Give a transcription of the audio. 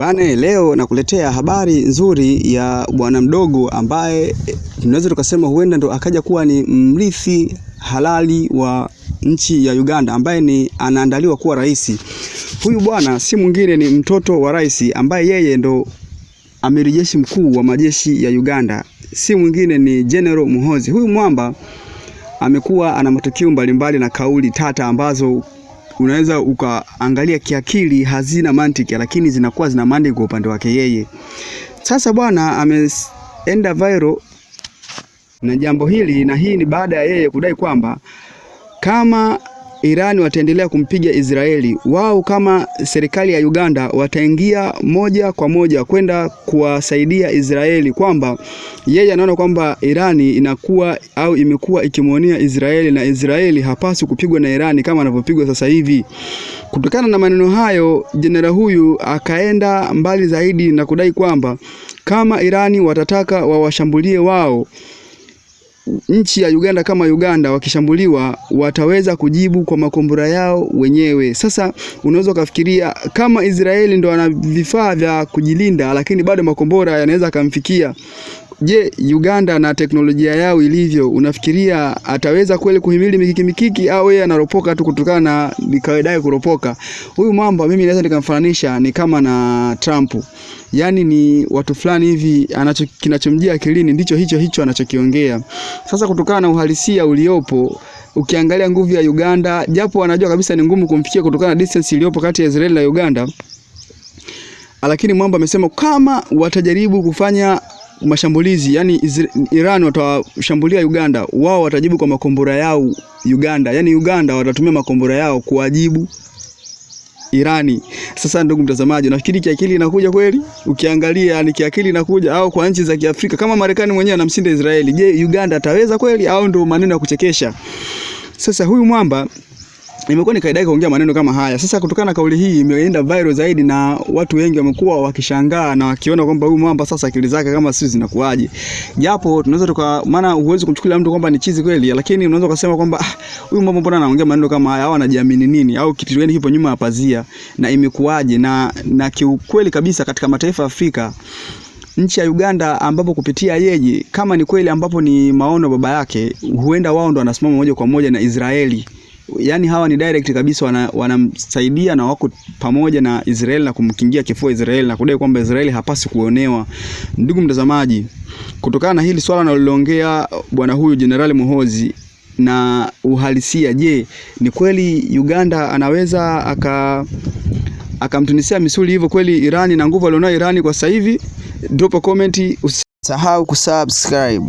Bane, leo nakuletea habari nzuri ya bwana mdogo ambaye tunaweza tukasema huenda ndo akaja kuwa ni mrithi halali wa nchi ya Uganda, ambaye anaandaliwa kuwa rais. Huyu bwana si mwingine, ni mtoto wa rais ambaye yeye ndo amiri jeshi mkuu wa majeshi ya Uganda. Si mwingine ni General Muhoozi. Huyu mwamba amekuwa ana matukio mbalimbali na kauli tata ambazo unaweza ukaangalia kiakili hazina mantiki, lakini zinakuwa zina mantiki kwa upande wake yeye. Sasa bwana ameenda viral na jambo hili, na hii ni baada ya yeye kudai kwamba kama Iran wataendelea kumpiga Israeli, wao kama serikali ya Uganda wataingia moja kwa moja kwenda kuwasaidia Israeli, kwamba yeye anaona kwamba Irani inakuwa au imekuwa ikimwonea Israeli na Israeli hapaswi kupigwa na Irani kama anavyopigwa sasa hivi. Kutokana na maneno hayo, jenerali huyu akaenda mbali zaidi na kudai kwamba kama Irani watataka wawashambulie wao nchi ya Uganda, kama Uganda wakishambuliwa wataweza kujibu kwa makombora yao wenyewe. Sasa unaweza kufikiria kama Israeli ndo ana vifaa vya kujilinda, lakini bado makombora yanaweza kumfikia. Je, Uganda na teknolojia yao ilivyo, unafikiria ataweza kweli kuhimili mikiki au yeye anaropoka tu kutokana na kawaida yake kuropoka? Huyu mambo mimi naweza nikamfananisha ni kama na Trump. Yaani ni watu fulani hivi kinachomjia akilini ndicho hicho anachokiongea. Sasa kutokana na uhalisia uliopo, ukiangalia nguvu ya Uganda, japo anajua kabisa ni ngumu kumfikia kutokana na distance iliyopo kati ya Israeli na Uganda, lakini mambo amesema kama watajaribu kufanya mashambulizi, yani Iran watashambulia Uganda, wao watajibu kwa makombora yao Uganda. Yani Uganda watatumia makombora yao kuwajibu Irani. Sasa ndugu mtazamaji, unafikiri kiakili inakuja kweli? Ukiangalia ni kiakili inakuja, au kwa nchi za Kiafrika kama Marekani mwenyewe anamshinda Israeli, je, Uganda ataweza kweli au ndo maneno ya kuchekesha? Sasa huyu mwamba imekuwa ni kaida yake kuongea maneno kama haya. Sasa kutokana na kauli hii imeenda viral zaidi, na watu wengi wamekuwa wakishangaa na wakiona kwamba huyu mwamba sasa akili zake kama sisi zinakuaje. Japo tunaweza maana huwezi kumchukulia mtu kwamba ni chizi kweli, lakini unaweza kusema kwamba huyu mwamba mbona anaongea maneno kama haya, au anajiamini nini, au kitu gani kipo nyuma ya pazia na imekuaje? Na kiukweli kabisa katika mataifa ya Afrika, nchi ya Uganda ambapo kupitia yeye, kama ni kweli ambapo ni maono baba yake, huenda wao ndo wanasimama moja kwa moja na Israeli. Yani hawa ni direct kabisa wanamsaidia na wako pamoja na Israeli na kumkingia kifua Israeli na kudai kwamba Israeli hapasi kuonewa. Ndugu mtazamaji, kutokana na hili swala naliongea bwana huyu General Muhoozi na uhalisia, je, ni kweli Uganda anaweza akamtunisia misuli hivyo kweli Irani na nguvu alionayo Irani kwa sasa hivi? Drop a comment, usisahau kusubscribe.